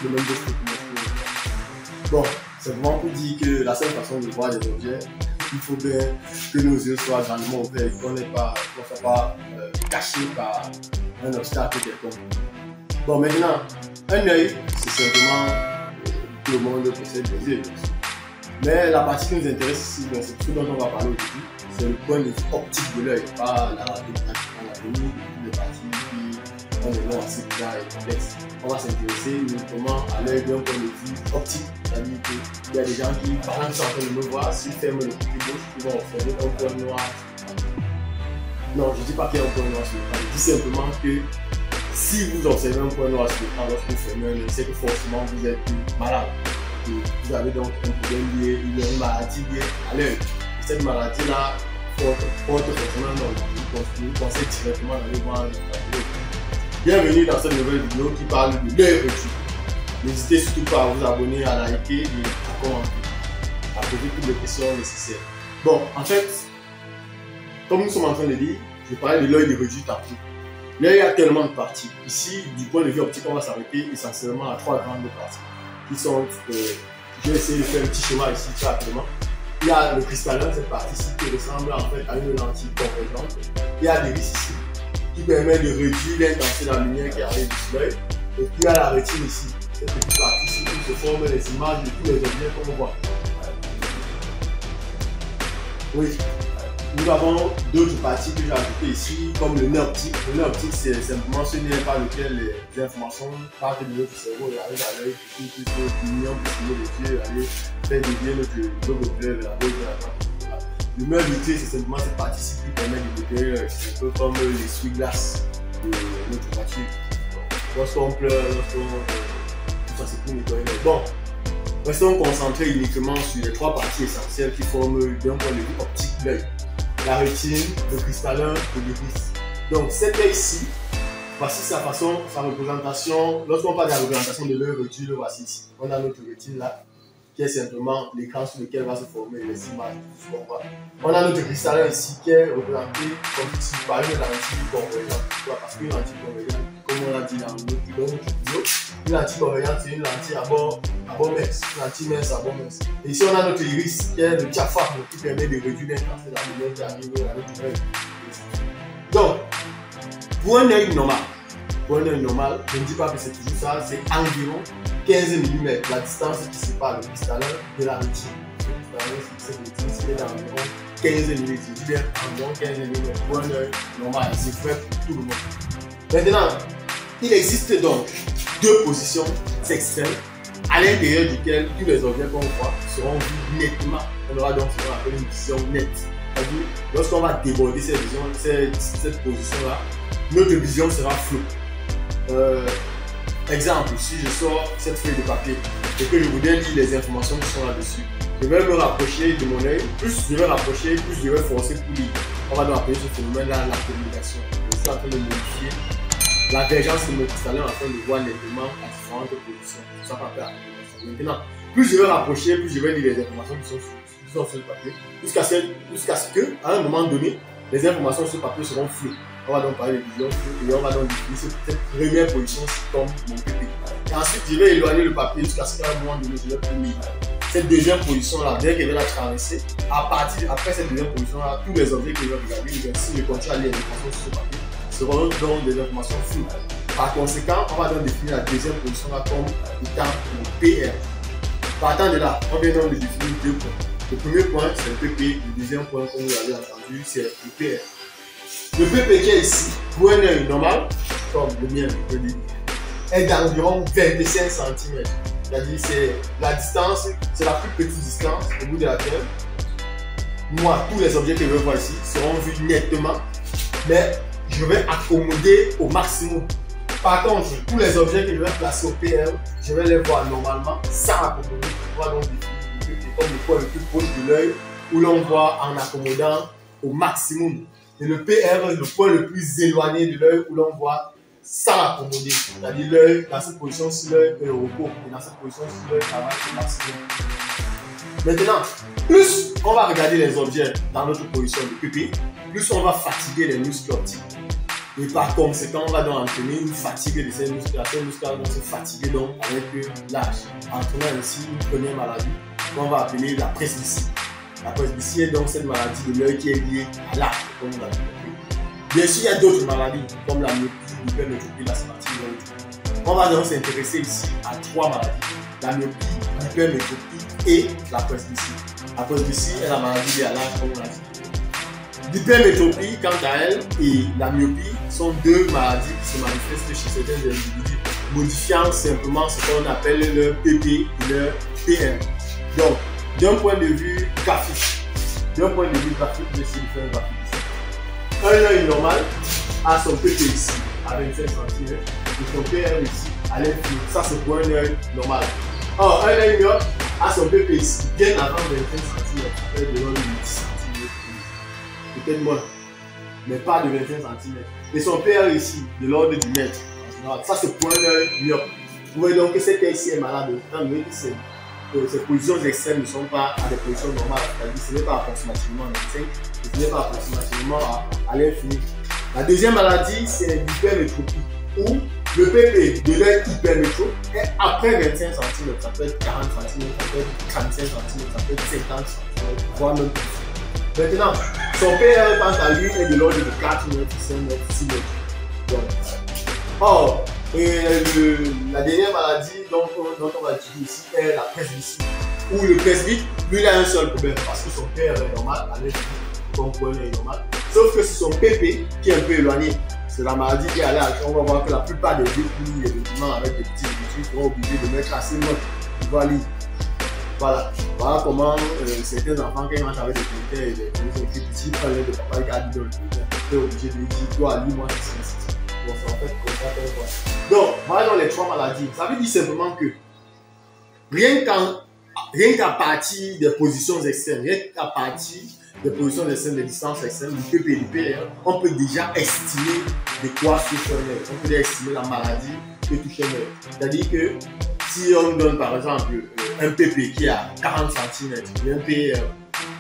le même geste que bon, c'est vraiment pour dire que la seule façon de voir des objets, il faut bien que nos yeux soient grandement ouverts et qu'on ne soit pas caché par un obstacle quelconque. Bon, maintenant, un œil, c'est simplement tout le monde possède des yeux. Mais la partie qui nous intéresse ici, c'est tout dont on va parler aujourd'hui, c'est le point de vue optique de l'œil, pas l'anatomie, les parties qui ont des noms assez bizarres et complexes. On va s'intéresser uniquement à l'œil d'un point de vue optique, c'est-à-dire qu'il y a des gens qui, pendant qu'ils sont en train de me voir, s'ils ferment le côté gauche, ils vont observer un point noir. Non, je ne dis pas qu'il y a un point noir sur l'écran, je dis simplement que si vous observez un point noir sur l'écran lorsque vous fermez un œil, c'est que forcément vous êtes malade. Et vous avez donc un problème lié, une maladie liée à l'œil. Cette maladie-là porte forcément un nom. Vous pensez directement d'aller voir le cardiologue. Bienvenue dans cette nouvelle vidéo qui parle de l'œil reçu. N'hésitez surtout pas à vous abonner, à liker et à commenter, à poser toutes les questions nécessaires. Bon, en fait, comme nous sommes en train de dire, je parlais de l'œil de reçu tantôt. L'œil a tellement de parties. Ici, du point de vue optique, on va s'arrêter essentiellement à 3 grandes parties. Qui sont, je vais essayer de faire un petit schéma ici très rapidement. Il y a le cristallin, cette partie-ci qui ressemble en fait à une lentille convergente. Il y a l'iris ici qui permet de réduire l'intensité de la lumière qui arrive sur l'œil. Et puis il y a la rétine ici, cette petite partie-ci où se forment les images de tous les objets qu'on voit. Oui. Nous avons d'autres parties que j'ai ajoutées ici, comme le nez optique. Le nez optique, c'est simplement ce nez par lequel les informations partent de notre cerveau et arrivent à l'œil pour qu'il puisse finir, pour signer les yeux, aller faire dévier notre globe oculaire vers la gauche et la droite. Le nez vitré, c'est simplement cette partie-ci qui permet de dévier l'œil. C'est un peu comme l'essuie-glace de notre voiture. Lorsqu'on pleure, tout ça c'est pour nettoyer l'œil. Bon, restons concentrés uniquement sur les 3 parties essentielles qui forment d'un point de vue optique l'œil. La rétine, le cristallin et l'iris. Donc cet œil-ci, voici sa façon, sa représentation. Lorsqu'on parle de la représentation de l'œil reçu, le voici ici. On a notre rétine là, qui est simplement l'écran sur lequel va se former les images, tout ce qu'on voit. On a notre cristallin ici qui est représenté comme ici par une lentille convergente. Parce qu'une lentille convergente, comme on l'a dit dans notre vidéo, une lentille convergente, c'est une lentille à bord mince, une lentille mince à bord mince. Et ici, on a notre iris qui est le diaphragme qui permet de réduire l'intensité de la lumière qui arrive à notre œil. Donc, pour un œil normal, je ne dis pas que c'est toujours ça, c'est environ 15 mm la distance qui sépare le cristallin de la rétine. Le cristallin, cette rétine, c'est d'environ 15 mm. Je dis bien environ 15 mm pour un œil normal, c'est fait pour tout le monde. Maintenant, il existe donc 2 positions extrêmes à l'intérieur duquel tous les objets qu'on voit seront vus nettement. On aura donc ce qu'on appelle une vision nette. C'est-à-dire, lorsqu'on va déborder cette position-là, notre vision sera floue. Exemple, si je sors cette feuille de papier et que je voudrais lire les informations qui sont là-dessus, je vais me rapprocher de mon œil. Plus je vais rapprocher, plus je vais forcer pour lire. On va donc appeler ce phénomène-là la communication. Je suis en train de modifier la divergence de mon cristallin afin de voir nettement à différentes positions. Ça va faire la communication. Maintenant, plus je vais rapprocher, plus je vais lire les informations qui sont sur le papier, jusqu'à ce que, à un moment donné, les informations sur le papier seront floues. On va donc parler de vision floue et on va donc définir cette première position comme mon PP. Et ensuite, je vais éloigner le papier jusqu'à ce qu'à un moment donné, je vais plus lire. Cette deuxième position-là, dès qu'elle va la traverser, après cette deuxième position-là, tous les objets que je vais regarder, si je continue à lire les informations sur ce papier, seront donc des informations floues. Par conséquent, on va donc définir la deuxième position-là comme étant mon PR. Partant de là, on vient donc de définir 2 points. Le premier point, c'est le PP. Le deuxième point, comme vous l'avez entendu, c'est le PR. Le PP qui est ici, pour un œil normal, comme le mien, je dis, est d'environ 25 cm. C'est-à-dire, c'est la distance, c'est la plus petite distance au bout de laquelle, moi, tous les objets que je vois ici seront vus nettement, mais je vais accommoder au maximum. Par contre, tous les objets que je vais placer au PR, je vais les voir normalement sans accommoder. On va donc définir comme le point le plus proche de l'œil où l'on voit en accommodant au maximum. Et le PR, le point le plus éloigné de l'œil où l'on voit sans accommoder. C'est-à-dire l'œil, dans cette position, si l'œil est au repos, et dans cette position, si l'œil travaille au maximum. Maintenant, plus on va regarder les objets dans notre position de PP, plus on va fatiguer les muscles optiques. Et par conséquent, on va donc entraîner une fatigue de ces muscles. Ces muscles vont se fatiguer donc avec l'âge, entraînant ainsi une première maladie qu'on va appeler la presbytie. La presbytie est donc cette maladie de l'œil qui est liée à l'âge, comme on l'a dit. Bien sûr, il y a d'autres maladies, comme la myopie, l'hypermétropie, l'asthmatisme. On va donc s'intéresser ici à 3 maladies. La myopie, l'hypermétropie et la presbytie. La presbytie est la maladie liée à l'âge, comme on l'a dit. L'hypermétropie, quant à elle, et la myopie sont 2 maladies qui se manifestent chez certains individus, modifiant simplement ce qu'on appelle leur PP et leur PR. Donc, d'un point de vue graphique, je vais essayer de faire un graphique ici. Un œil normal a son PP ici, à 25 cm, et son PR ici, à l'infini. Ça, c'est pour un œil normal. Or, un œil myope a son PP ici, bien avant 25 cm, ça fait de l'ordre de 10 cm. Peut-être moins, mais pas de 25 cm. Et son PR ici, de l'ordre du mètre. Ça, c'est pour un œil myope. Vous voyez donc que cet œil ici est malade, étant donné que ces positions extrêmes ne sont pas à des positions normales. C'est-à-dire que ce n'est pas approximativement 25, et ce n'est pas approximativement à l'infini. La deuxième maladie, c'est l'hypermétropie, où le PP de l'œil hypermétrope est après 25 cm. Ça peut être 40 cm, ça peut être 35 cm, ça peut être 50 cm, voire même plus. Maintenant, son PR quant à lui est de l'ordre de 4 mètres, 5 mètres, 6 mètres. Donc, or, la dernière maladie dont on va étudier ici est la presbytie. Où le presbyte, lui, il a un seul problème parce que son PR est normal, à l'infini, comme pour est normal. Sauf que c'est son PP qui est un peu éloigné. C'est la maladie qui est à l'âge. On va voir que la plupart des vieux, effectivement, avec des petits individus, seront obligés de mettre assez loin pour pouvoir lire. Voilà comment certains enfants, quand ils mangent avec des critères et des petits, quand ils de papa, ils gardent dans le critère, ils sont obligés de lui dire, toi, lis-moi ceci. Donc, c'est en fait comme ça. Donc, voilà dans les 3 maladies. Ça veut dire simplement que rien qu'à partir des positions extrêmes, des distances extrêmes, du PP et du PR, on peut déjà estimer de quoi touche un œil. On peut déjà estimer la maladie que touche un œil. C'est-à-dire que si on donne par exemple un PP qui est à 40 cm et un PR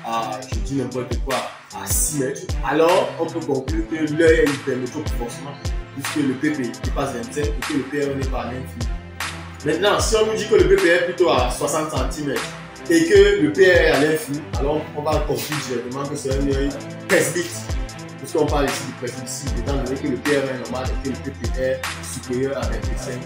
à, je dis n'importe quoi, à 6 mètres, alors on peut conclure que l'œil est hypermétrope forcément, puisque le PP dépasse 25 et que le PR n'est pas à l'infini. Maintenant, si on nous dit que le PP est plutôt à 60 cm et que le PR est à l'infini, alors on va conclure directement que c'est un œil presbyte. Puisqu'on parle ici du presbytie, étant donné que le PR est normal et que le PP est supérieur à 25 cm.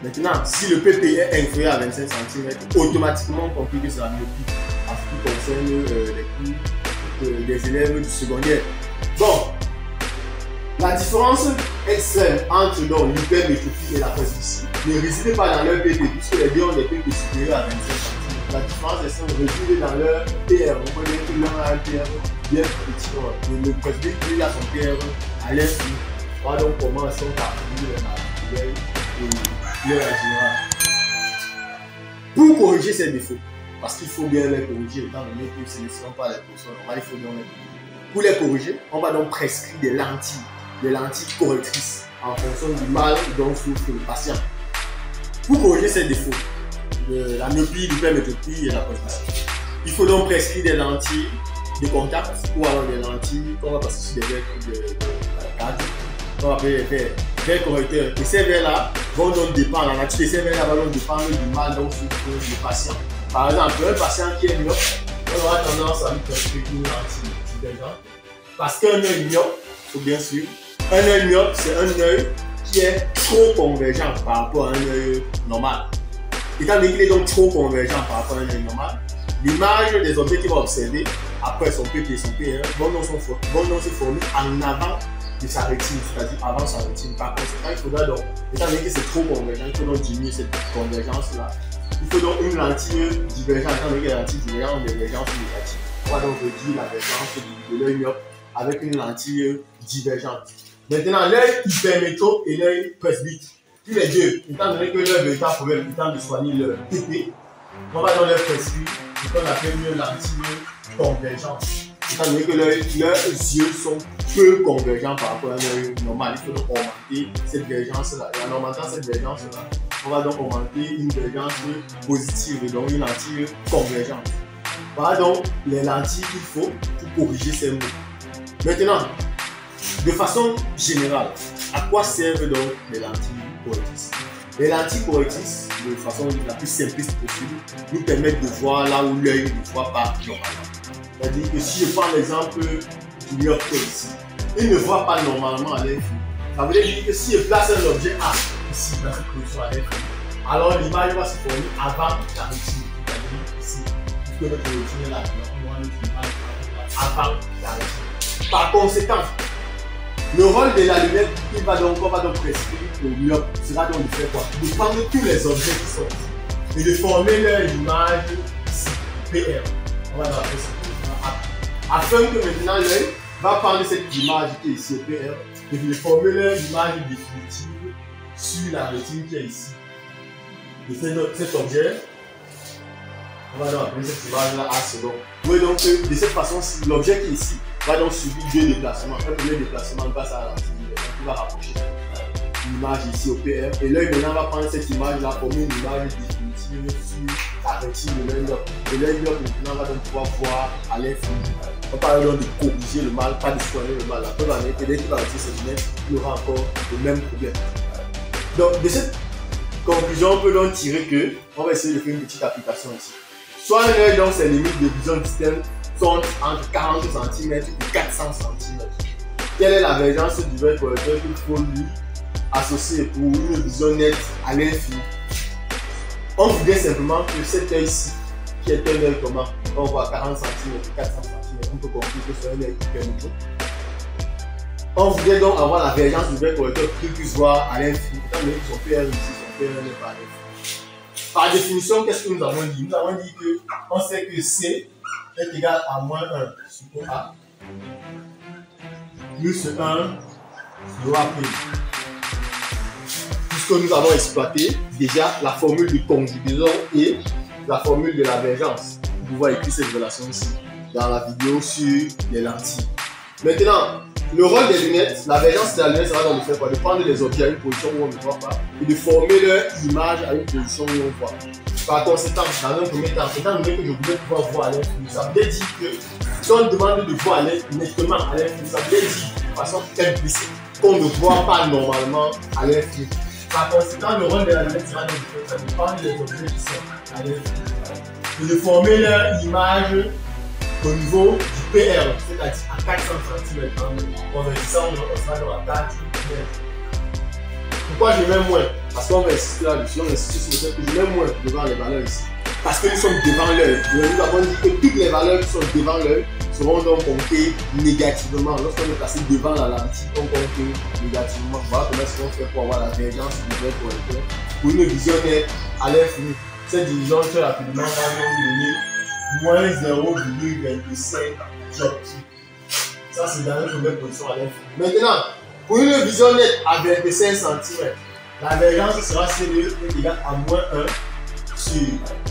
Maintenant, si le PP est inférieur à 25 cm, automatiquement on conclut que c'est la myopie en ce qui concerne les cours des élèves du secondaire. Bon, la différence extrême entre l'hypermétropie et la presbytie ne réside pas dans leur PP, puisque les deux ont des PP supérieurs à 25 cm. La différence extrême réside dans leur PR. On connaît que l'un a un PR bien petit. Le presbyte, lui, a son PR à l'infini. Voilà donc comment sont partis les maladies et l'œil en général. Pour corriger ces défauts, parce qu'il faut bien les corriger, étant donné que ce ne sont pas les positions normales, il faut bien les corriger. Pour les corriger, on va donc prescrire des lentilles correctrices en fonction du mal dont souffre le patient. Pour corriger ces défauts, la myopie, l'hypermétropie et la presbytie, il faut donc prescrire des lentilles de contact ou alors des lentilles qu'on va passer sur des verres de cadre, qu'on va appeler les verres correcteurs. Et ces verres-là vont donc dépendre, la nature de ces verres-là va donc dépendre du mal dont souffre le patient. Par exemple, un patient qui est myope, on aura tendance à lui prescrire une lentille divergente. Parce qu'un œil myope, il faut bien suivre, un œil myope, c'est un œil qui est trop convergent par rapport à un œil normal. Étant donné qu'il est donc trop convergent par rapport à un œil normal, l'image des objets qu'il va observer après son PP et son PR vont donc se former en avant de sa rétine, c'est-à-dire avant sa rétine. Par conséquent, il faudra donc, étant donné que c'est trop convergent, il faut donc diminuer cette convergence-là. Il faut donc une lentille divergente, étant donné que les lentilles divergentes ont des divergences négatives. On va donc réduire la divergence de l'œil myope avec une lentille divergente. Maintenant, l'œil hypermétrope et l'œil presbyte, tous les deux, étant donné que leur véritable problème étant de soigner leur PP, on va donc leur prescrire ce qu'on appelle une lentille convergente. Étant donné que leurs yeux sont peu convergents par rapport à un œil normal, il faut donc augmenter cette divergence-là. Et en augmentant cette divergence-là, on va donc augmenter une divergence positive, donc une lentille convergente. Voilà donc les lentilles qu'il faut pour corriger ces maux. Maintenant, De façon générale, à quoi servent donc les lentilles correctrices? Les lentilles correctrices, de façon la plus simpliste possible, nous permettent de voir là où l'œil ne voit pas normalement. C'est-à-dire que si je prends l'exemple du myopte ici, il ne voit pas normalement à l'œil fou. Ça veut dire que si je place un objet A ici dans cette position à l'œil fou, alors l'image va se former avant la rétine. C'est-à-dire ici, puisque notre rétine est là, on voit notre image avant la rétine. Par conséquent, le rôle de la lunette qu'on va donc prescrire au myope sera donc de faire quoi? De prendre tous les objets qui sont ici et de former leur image ici, PR. On va dans la prescription afin que maintenant l'œil va prendre cette image qui est ici, au PR, et de former leur image définitive sur la rétine qui est ici. De cet objet, on va donc appeler cette image-là A second. Oui, donc de cette façon, l'objet qui est ici va donc subir deux déplacements. Un premier déplacement passe à la lentille, qui va rapprocher l'image ici au PR. Et l'œil maintenant va prendre cette image-là comme une image définitive sur la rétine de l'œil myope. Et l'œil myope maintenant va donc pouvoir voir à l'infini. On parle donc de corriger le mal, pas de soigner le mal. La preuve en est que dès qu'il va retirer ses lunettes, il aura encore le même problème. Donc de cette conclusion, on peut donc tirer que, on va essayer de faire une petite application ici. Soit un œil dont ses limites de vision distinctes sont entre 40 cm et 400 cm. Quelle est la variance du verre correcteur qu'il faut lui associer pour une vision nette à l'infini? On voudrait simplement que cet œil-ci, qui est un œil comment? On voit 40 cm et 400 cm, on peut conclure que c'est un œil hyper micro. On voudrait donc avoir la variance du verre correcteur qu'il puisse voir à l'infini. Étant donné que son PR ici, son PR n'est pas à l'infini. Par définition, qu'est-ce que nous avons dit? Nous avons dit qu'on sait que C est égal à moins 1 sur A plus 1 sur A'. Puisque nous avons exploité déjà la formule de conjugaison et la formule de la divergence. Vous pouvez écrire cette relation ici dans la vidéo sur les lentilles. Maintenant, le rôle des lunettes, la variance de la lunette sera donc de faire quoi? De prendre les objets à une position où on ne voit pas et de former leur image à une position où on voit. Par conséquent, dans un premier temps, étant donné que je voulais pouvoir voir à l'infini, ça veut dire que si on demande de voir nettement à l'infini, ça veut dire de façon implicite qu'on ne voit pas normalement à l'infini. Par conséquent, le rôle de la lunette sera de prendre les objets qui sont à l'infini et de former leur image au niveau du PR, c'est-à-dire à 400 cm. En convertissant, on sera dans la 4 cm. Pourquoi je mets moins? Parce qu'on va insister là-dessus, on insiste sur le fait que je mets moins devant les valeurs ici. Parce que nous sommes devant l'œil. Nous avons dit que toutes les valeurs qui sont devant l'œil seront donc comptées négativement. Lorsqu'on est placé devant la lentille, on compte négativement. Voilà comment est-ce qu'on fait pour avoir la divergence du verre correcteur pour une vision nette à l'infini. Cette division très rapidement va nous donner moins 0,25 dioptries. Ça, c'est dans une première position à l'infini. Maintenant, pour une vision nette à 25 cm, la variance sera celle égale à moins 1 sur.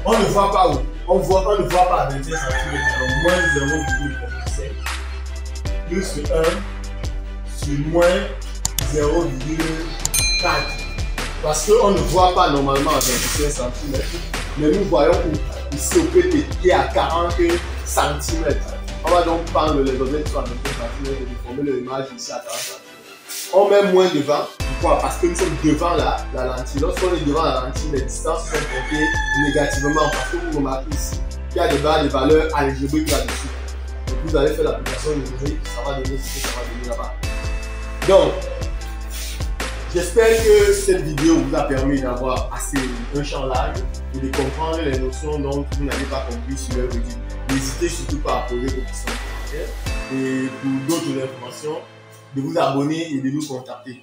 On ne voit pas où? On ne voit pas à 25 cm, donc moins 0,25 plus 1 sur moins 0,4. Parce qu'on ne voit pas normalement à 25 cm, mais nous voyons où? Ici au PT qui est à 40 cm. On va donc prendre les objets qui sont à 25 cm et déformer leur image ici à 40 cm. On met moins devant. Pourquoi? Parce que nous sommes devant la lentille. Lorsqu'on est devant la lentille, les distances sont comptées négativement. Parce que vous remarquez ici qu'il y a des valeurs algébriques là-dessus. Donc vous allez faire l'application numérique, ça va donner ce que ça va donner là-bas. Donc, j'espère que cette vidéo vous a permis d'avoir assez un champ large et de comprendre les notions dont vous n'avez pas compris sur leur vidéo. N'hésitez surtout pas à poser vos questions. Et pour d'autres informations, de vous abonner et de nous contacter.